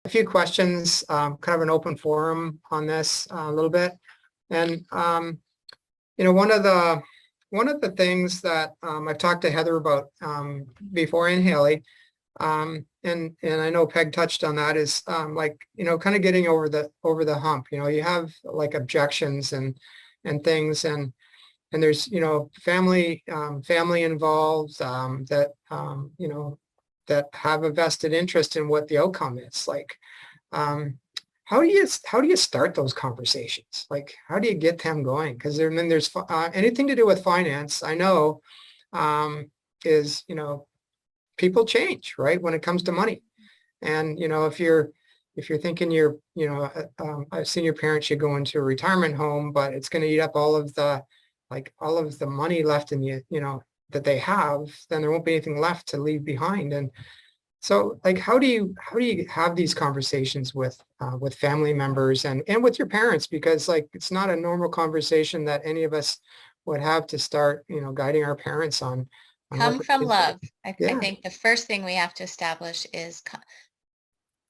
a few questions, kind of an open forum on this a little bit. And, one of the things that I've talked to Heather about before, and Haley, and I know Peg touched on that, is kind of getting over the hump. You have like objections and things, and there's family involved that have a vested interest in what the outcome is. Like, how do you start those conversations? Like, how do you get them going? Because there's anything to do with finance, I know, is people change, right, when it comes to money. And if you're thinking a senior parent should go into a retirement home, but it's going to eat up all of the money left in that they have, then there won't be anything left to leave behind. And so, like, how do you have these conversations with family members and with your parents? Because, like, it's not a normal conversation that any of us would have to start guiding our parents on Come from love. I Yeah. think the first thing we have to establish is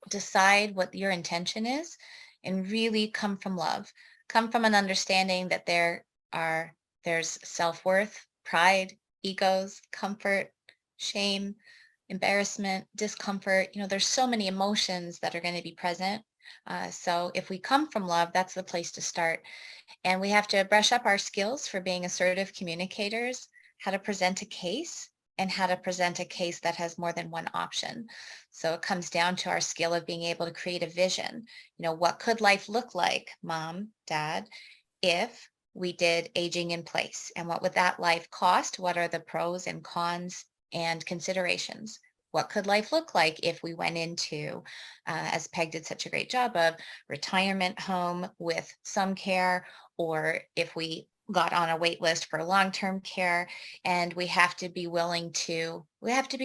decide what your intention is, and really come from love. Come from an understanding that there's self-worth, pride, egos, comfort, shame, embarrassment, discomfort. There's so many emotions that are going to be present. So if we come from love, that's the place to start. And we have to brush up our skills for being assertive communicators, how to present a case, and how to present a case that has more than one option. So it comes down to our skill of being able to create a vision. What could life look like, mom, dad, if we did aging in place? And what would that life cost? What are the pros and cons and considerations? What could life look like if we went into, as Peg did such a great job of, retirement home with some care, or if we got on a wait list for long-term care? And we have to be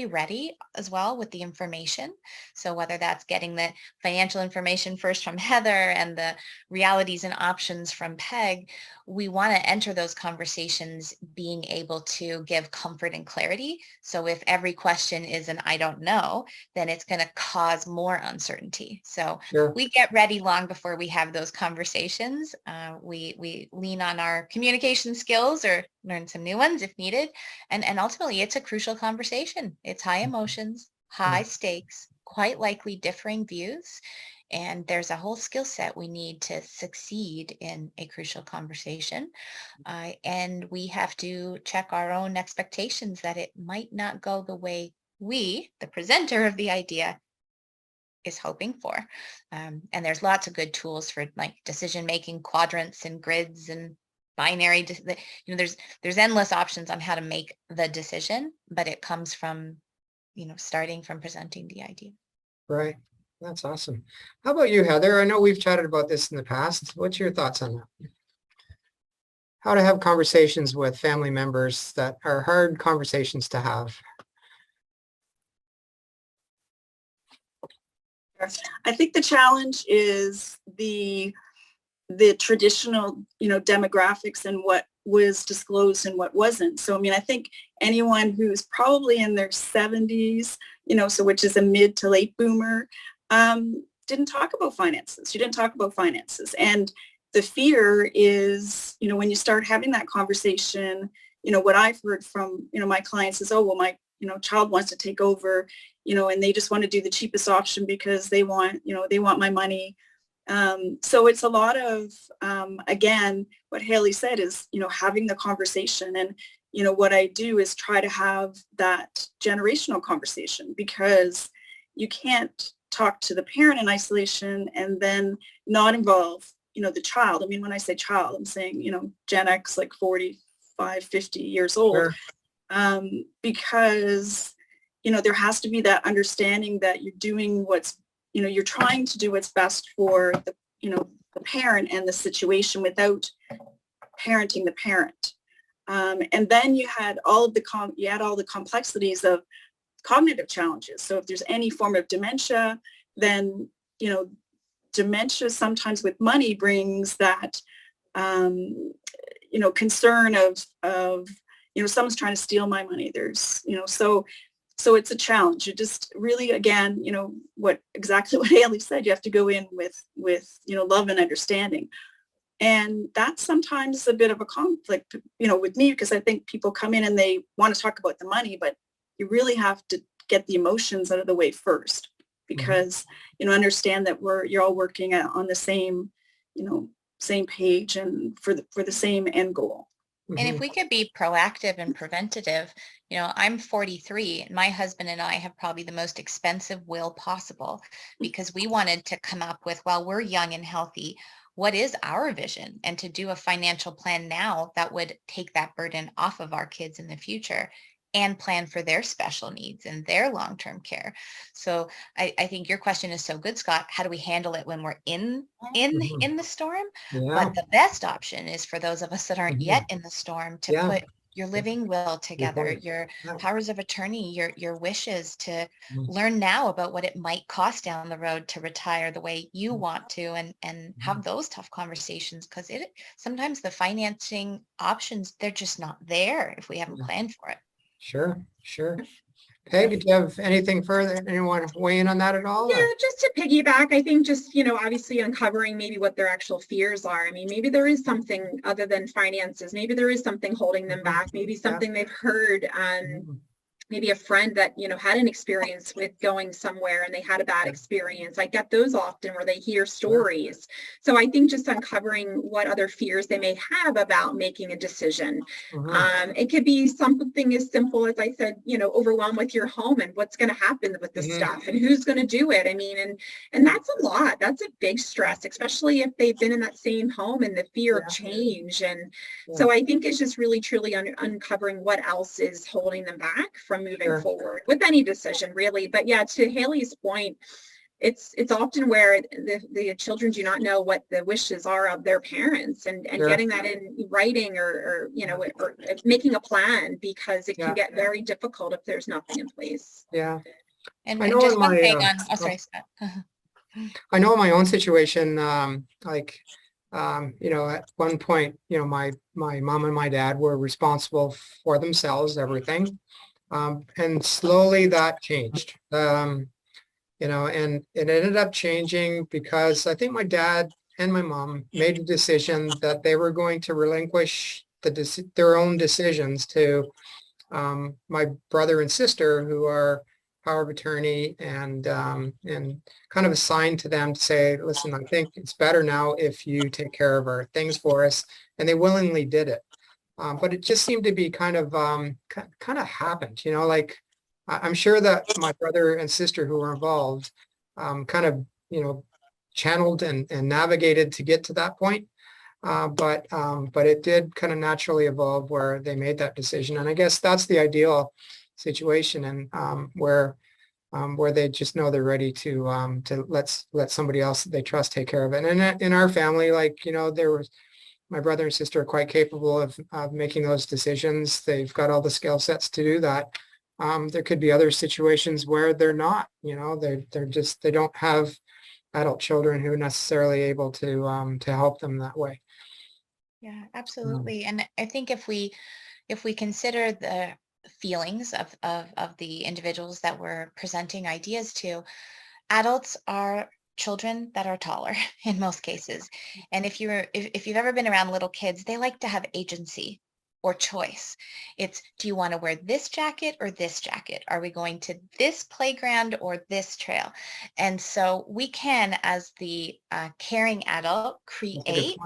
ready as well with the information. So whether that's getting the financial information first from Heather and the realities and options from Peg, we want to enter those conversations being able to give comfort and clarity. So if every question is an I don't know, then it's going to cause more uncertainty. So Sure. we get ready long before we have those conversations. We lean on our communication skills or learn some new ones if needed. And ultimately, it's a crucial conversation. It's high emotions, high stakes, quite likely differing views. And there's a whole skill set we need to succeed in a crucial conversation. And we have to check our own expectations that it might not go the way we, the presenter of the idea, is hoping for. And there's lots of good tools for like decision-making quadrants and grids and binary. There's endless options on how to make the decision, but it comes from, starting from presenting the idea. Right. That's awesome. How about you, Heather? I know we've chatted about this in the past. What's your thoughts on that? How to have conversations with family members that are hard conversations to have? I think the challenge is the traditional, demographics and what was disclosed and what wasn't. So, I think anyone who's probably in their 70s, which is a mid to late boomer, didn't talk about finances. You didn't talk about finances. And the fear is, when you start having that conversation, what I've heard from, my clients is, oh, well, my, child wants to take over, and they just want to do the cheapest option because they want my money. So it's a lot of, again, what Haley said is, having the conversation. And, what I do is try to have that generational conversation, because you can't talk to the parent in isolation and then not involve, the child. I mean, when I say child, I'm saying, Gen X, like 45, 50 years old, sure. Because, there has to be that understanding that you're doing you're trying to do what's best for the, the parent and the situation without parenting the parent. And then you had all of the complexities of cognitive challenges. So if there's any form of dementia, then, dementia sometimes with money brings that, concern of, someone's trying to steal my money. There's, so So it's a challenge. You just really, again, exactly what Haley said, you have to go in with, love and understanding. And that's sometimes a bit of a conflict, with me, because I think people come in and they want to talk about the money, but you really have to get the emotions out of the way first, because, understand that you're all working on the same, same page and for the same end goal. And if we could be proactive and preventative, I'm 43 and my husband and I have probably the most expensive will possible because we wanted to come up with, while we're young and healthy, what is our vision, and to do a financial plan now that would take that burden off of our kids in the future and plan for their special needs and their long-term care. So I think your question is so good, Scott. How do we handle it when we're in the storm? Yeah. But the best option is for those of us that aren't yet in the storm to put your living will together, your powers of attorney, your wishes, to learn now about what it might cost down the road to retire the way you want to, and have those tough conversations, because sometimes the financing options, they're just not there if we haven't planned for it. Sure. Peg, do you have anything further? Anyone weigh in on that at all? Yeah, just to piggyback, I think just, obviously uncovering maybe what their actual fears are. I mean, maybe there is something other than finances. Maybe there is something holding them back. Maybe something they've heard, maybe a friend that, had an experience with going somewhere and they had a bad experience. I get those often where they hear stories. So I think just uncovering what other fears they may have about making a decision. It could be something as simple as, I said, overwhelmed with your home and what's going to happen with the stuff and who's going to do it. I mean, and that's a lot. That's a big stress, especially if they've been in that same home, and the fear of change. And so I think it's just really, truly uncovering what else is holding them back from moving forward with any decision, really. But yeah, to Haley's point, it's often where the children do not know what the wishes are of their parents, and getting that in writing or making a plan, because it can get very difficult if there's nothing in place. And just one thing on, sorry, Scott. I know in my own situation, at one point, my mom and my dad were responsible for themselves, everything. And slowly that changed, and it ended up changing because I think my dad and my mom made a decision that they were going to relinquish their own decisions to my brother and sister, who are power of attorney, and kind of assigned to them to say, listen, I think it's better now if you take care of our things for us. And they willingly did it. But it just seemed to be kind of happened, like I'm sure that my brother and sister who were involved kind of, channeled and navigated to get to that point. But it did kind of naturally evolve where they made that decision. And I guess that's the ideal situation, and where they just know they're ready to let somebody else that they trust take care of it. And in our family, there was, my brother and sister are quite capable of making those decisions. They've got all the skill sets to do that. There could be other situations where they're not, they don't have adult children who are necessarily able to help them that way. Yeah, absolutely. And I think if we consider the feelings of the individuals that we're presenting ideas to, adults are children that are taller in most cases. And if you've ever been around little kids, they like to have agency or choice. It's, do you want to wear this jacket or this jacket? Are we going to this playground or this trail? And so we can, as the caring adult, create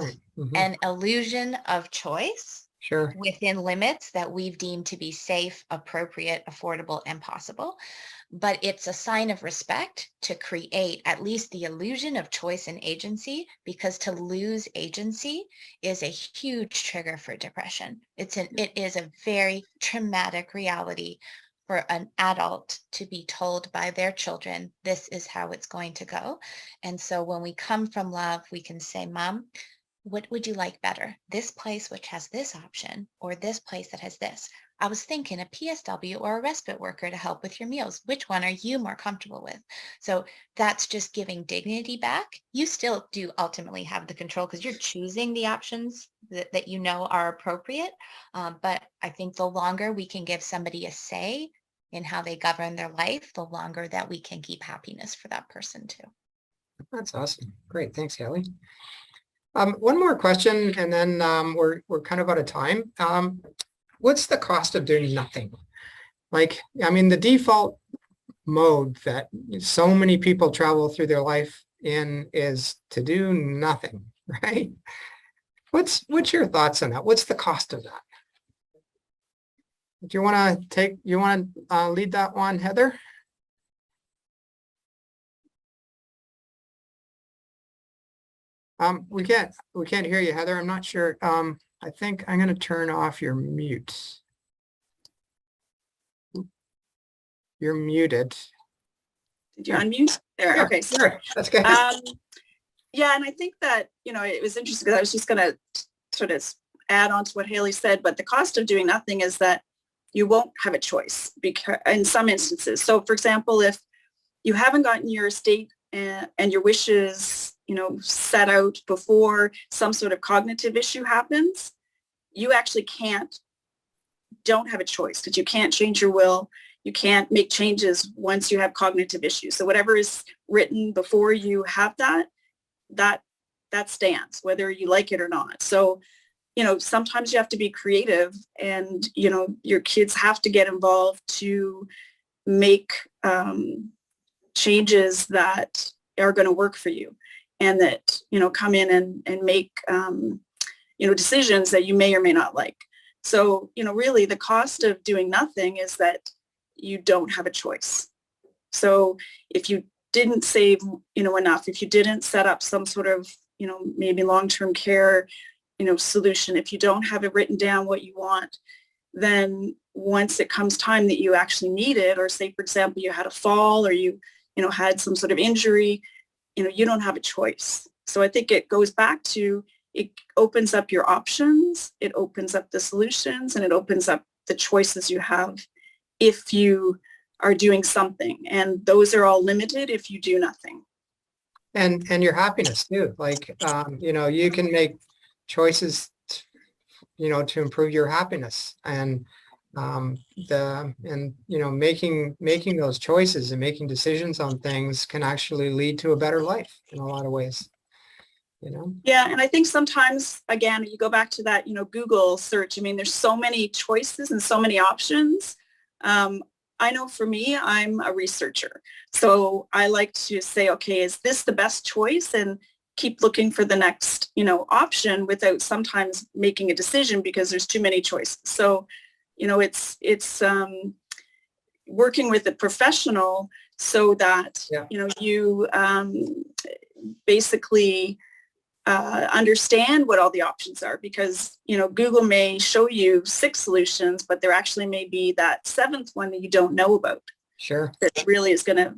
an illusion of choice within limits that we've deemed to be safe, appropriate, affordable, and possible. But it's a sign of respect to create at least the illusion of choice and agency, because to lose agency is a huge trigger for depression. It is a very traumatic reality for an adult to be told by their children, this is how it's going to go. And so when we come from love, we can say, Mom, what would you like better? This place, which has this option, or this place that has this? I was thinking a PSW or a respite worker to help with your meals. Which one are you more comfortable with? So that's just giving dignity back. You still do ultimately have the control because you're choosing the options that you know are appropriate. But I think the longer we can give somebody a say in how they govern their life, the longer that we can keep happiness for that person too. That's awesome. Great. Thanks, Kelly. One more question, and then we're kind of out of time. What's the cost of doing nothing? Like, I mean, the default mode that so many people travel through their life in is to do nothing, right? What's your thoughts on that? What's the cost of that? Do you want to lead that one, Heather? We can't hear you, Heather. I'm not sure. I think I'm going to turn off your mute. You're muted. Did you unmute? There, Yeah, okay. sure. That's good. Yeah, and I think that, it was interesting because I was just going to sort of add on to what Haley said, but the cost of doing nothing is that you won't have a choice because in some instances. So for example, if you haven't gotten your estate and your wishes, set out before some sort of cognitive issue happens, you actually don't have a choice because you can't change your will. You can't make changes once you have cognitive issues. So whatever is written before you have that stands, whether you like it or not. So, sometimes you have to be creative and, your kids have to get involved to make changes that are going to work for you and that, come in and make, decisions that you may or may not like. So, really the cost of doing nothing is that you don't have a choice. So if you didn't save, enough, if you didn't set up some sort of, maybe long-term care, solution, if you don't have it written down what you want, then once it comes time that you actually need it, or say, for example, you had a fall or you had some sort of injury, you don't have a choice. So I think it goes back to, it opens up your options, it opens up the solutions, and it opens up the choices you have if you are doing something. And those are all limited if you do nothing. And your happiness too. Like, you can make choices, to improve your happiness, and making those choices and making decisions on things can actually lead to a better life in a lot of ways. Yeah, and I think sometimes, again, you go back to that, Google search. I mean, there's so many choices and so many options. I know for me, I'm a researcher. So I like to say, okay, is this the best choice? And keep looking for the next, option without sometimes making a decision because there's too many choices. So, it's working with a professional so that, you basically understand what all the options are, because Google may show you 6 solutions, but there actually may be that 7th one that you don't know about. Sure. That really is going to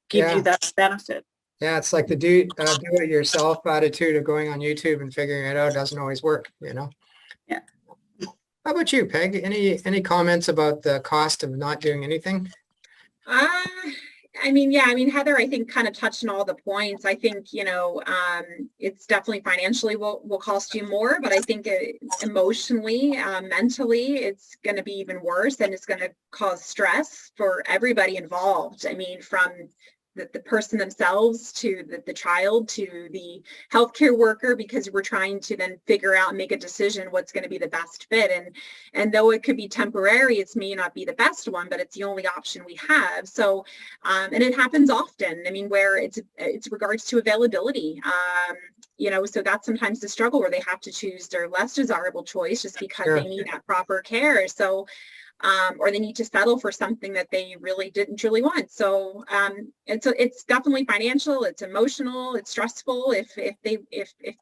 give you that benefit. Yeah, it's like the do it yourself attitude of going on YouTube and figuring it out doesn't always work. Yeah. How about you, Peg? Any comments about the cost of not doing anything? Heather, I think kind of touched on all the points. I think, it's definitely financially will cost you more, but I think emotionally, mentally, it's going to be even worse, and it's going to cause stress for everybody involved. I mean, from the person themselves to the child to the healthcare worker, because we're trying to then figure out and make a decision what's going to be the best fit. And though it could be temporary, it may not be the best one, but it's the only option we have. So, and it happens often. I mean, where it's regards to availability. So that's sometimes the struggle where they have to choose their less desirable choice just because Sure. they need that proper care. So, or they need to settle for something that they really didn't truly want. So, and so it's definitely financial, it's emotional, it's stressful if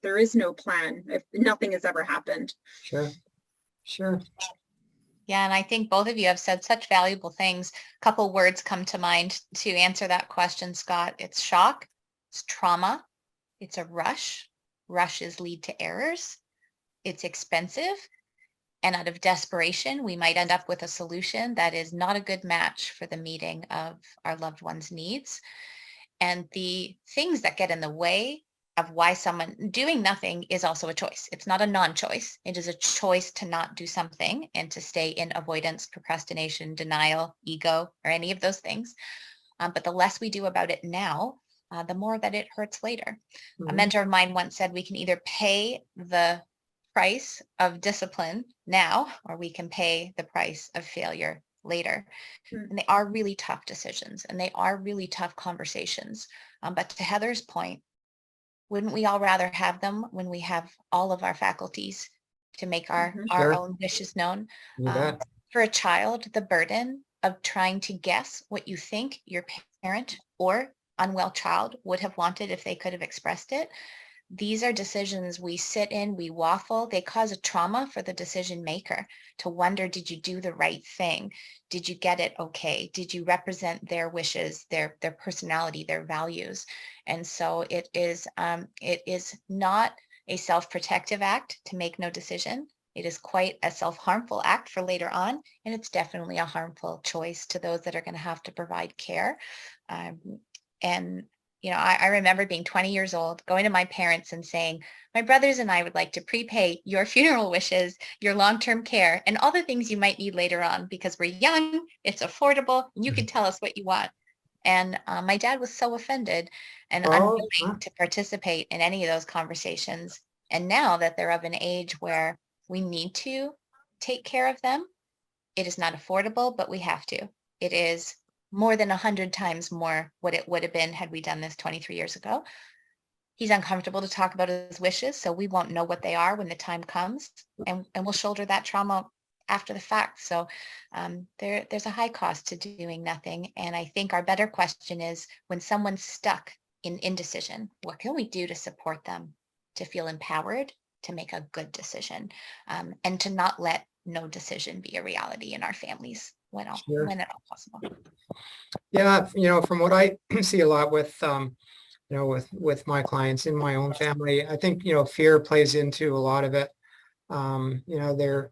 there is no plan, if nothing has ever happened. Sure. Yeah, and I think both of you have said such valuable things. A couple words come to mind to answer that question, Scott. It's shock, it's trauma, it's a rush. Rushes lead to errors. It's expensive. And out of desperation, we might end up with a solution that is not a good match for the meeting of our loved one's needs. And the things that get in the way of why someone doing nothing is also a choice. It's not a non-choice. It is a choice to not do something and to stay in avoidance, procrastination, denial, ego, or any of those things. But the less we do about it now, the more that it hurts later. A mentor of mine once said, we can either pay the price of discipline now, or we can pay the price of failure later. And they are really tough decisions, and they are really tough conversations. But to Heather's point, wouldn't we all rather have them when we have all of our faculties to make our Sure. own wishes known? You bet. For a child, the burden of trying to guess what you think your parent or unwell child would have wanted if they could have expressed it. These are decisions we sit in, we waffle. They cause a trauma for the decision maker to wonder, did you do the right thing? Did you get it okay? Did you represent their wishes, their personality, their values? And so it is not a self-protective act to make no decision. It is quite a self-harmful act for later on, and it's definitely a harmful choice to those that are going to have to provide care. And you know, I remember being 20 years old, going to my parents and saying, my brothers and I would like to prepay your funeral wishes, your long-term care, and all the things you might need later on because we're young, it's affordable, and you can tell us what you want. And my dad was so offended and unwilling to participate in any of those conversations. And now that they're of an age where we need to take care of them, it is not affordable, but we have to. It is more than 100 times more what it would have been had we done this 23 years ago. He's uncomfortable to talk about his wishes, so we won't know what they are when the time comes, and we'll shoulder that trauma after the fact. So there's a high cost to doing nothing. And I think our better question is, when someone's stuck in indecision, what can we do to support them to feel empowered to make a good decision, and to not let no decision be a reality in our families when at all possible. Yeah, you know, from what I see a lot with, you know, with my clients in my own family, I think, you know, fear plays into a lot of it. You know, they're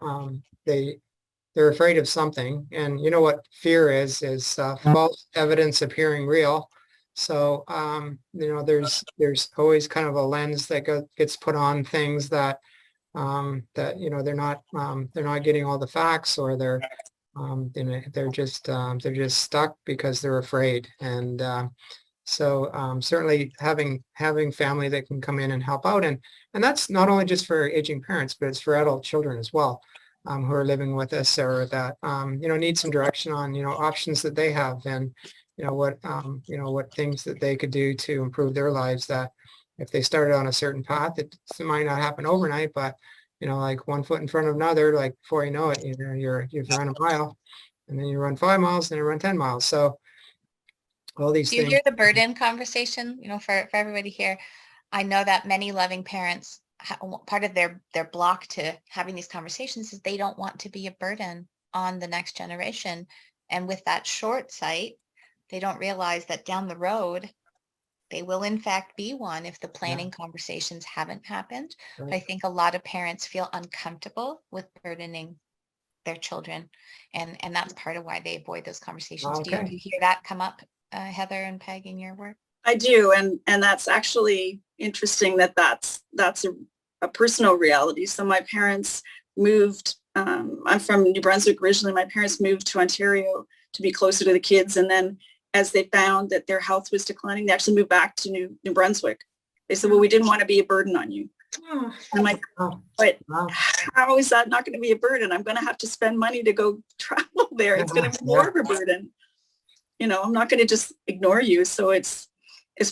afraid of something, and you know what fear is false evidence appearing real. So, you know, there's always kind of a lens that gets put on things that, that, you know, they're not getting all the facts, or they're just stuck because they're afraid. And so certainly having family that can come in and help out, and that's not only just for aging parents, but it's for adult children as well, who are living with us, or that you know, need some direction on, you know, options that they have, and you know what things that they could do to improve their lives. That if they started on a certain path, it might not happen overnight, but you know, like one foot in front of another, like before you know it, you know, you've run a mile, and then you run 5 miles, and you run 10 miles. So all these Do you things. hear the burden conversation, you know, for everybody here? I know that many loving parents, part of their block to having these conversations is they don't want to be a burden on the next generation. And with that short sight, they don't realize that down the road, they will in fact be one if the planning conversations haven't happened. Right. But I think a lot of parents feel uncomfortable with burdening their children. And that's part of why they avoid those conversations. Okay. Do you hear that come up, Heather and Peg, in your work? I do, and that's actually interesting that's a personal reality. So my parents moved, I'm from New Brunswick originally. My parents moved to Ontario to be closer to the kids, and then as they found that their health was declining, they actually moved back to New Brunswick. They said, well, we didn't want to be a burden on you. Oh. I'm like, but how is that not going to be a burden? I'm going to have to spend money to go travel there. It's going to be more of a burden. You know, I'm not going to just ignore you. So it's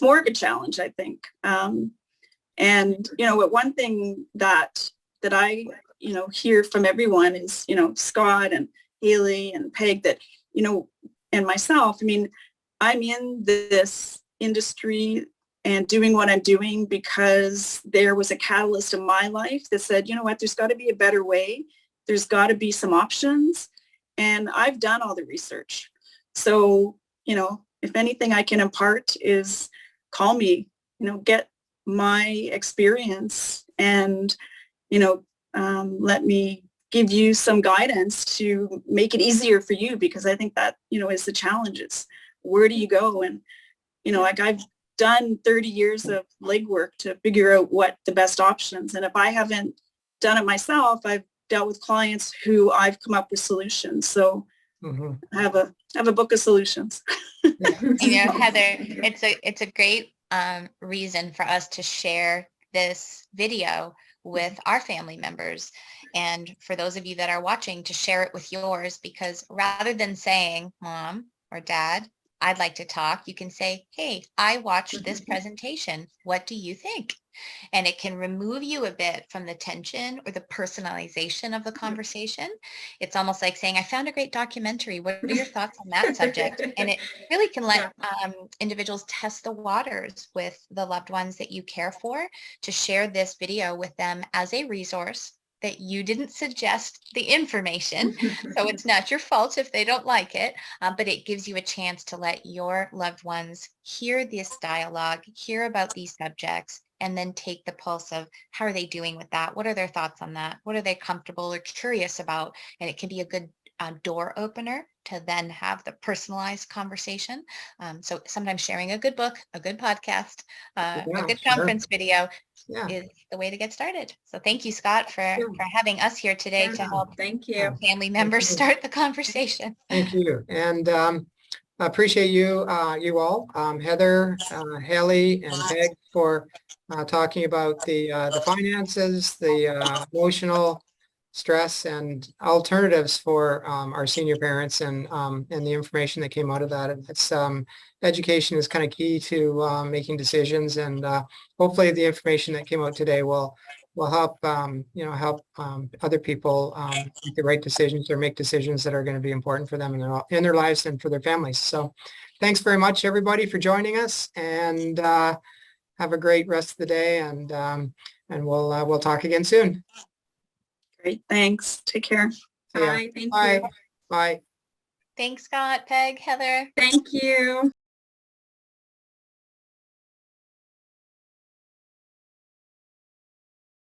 more of a challenge, I think. And, you know, one thing that I, you know, hear from everyone is, you know, Scott and Haley and Peg, that, you know, and myself, I mean, I'm in this industry and doing what I'm doing because there was a catalyst in my life that said, you know what, there's got to be a better way. There's got to be some options. And I've done all the research. So, you know, if anything I can impart is call me, you know, get my experience and, you know, let me give you some guidance to make it easier for you, because I think that, you know, is the challenges. Where do you go? And, you know, like done 30 years of legwork to figure out what the best options. And if I haven't done it myself, I've dealt with clients who I've come up with solutions. So I have a book of solutions. Heather, it's a great reason for us to share this video with our family members, and for those of you that are watching, to share it with yours, because rather than saying, Mom or Dad, I'd like to talk, you can say, hey, I watched this presentation. What do you think? And it can remove you a bit from the tension or the personalization of the conversation. It's almost like saying, I found a great documentary. What are your thoughts on that subject? And it really can let individuals test the waters with the loved ones that you care for, to share this video with them as a resource that you didn't suggest the information. So it's not your fault if they don't like it, but it gives you a chance to let your loved ones hear this dialogue, hear about these subjects, and then take the pulse of how are they doing with that? What are their thoughts on that? What are they comfortable or curious about? And it can be a good door opener to then have the personalized conversation. So sometimes sharing a good book, a good podcast, a good conference video is the way to get started. So thank you, Scott, for having us here today to help family members start the conversation. Thank you. And I appreciate you all, Heather, Haley, and Peg, for talking about the finances, the emotional stress and alternatives for our senior parents, and the information that came out of that. It's education is kind of key to making decisions, and hopefully the information that came out today will help help other people make the right decisions, or make decisions that are going to be important for them in their lives and for their families. So thanks very much, everybody, for joining us, and have a great rest of the day, and we'll talk again soon. Great. Thanks. Take care. Bye. Thank Bye. you. Bye. Thanks, Scott, Peg, Heather. Thank you.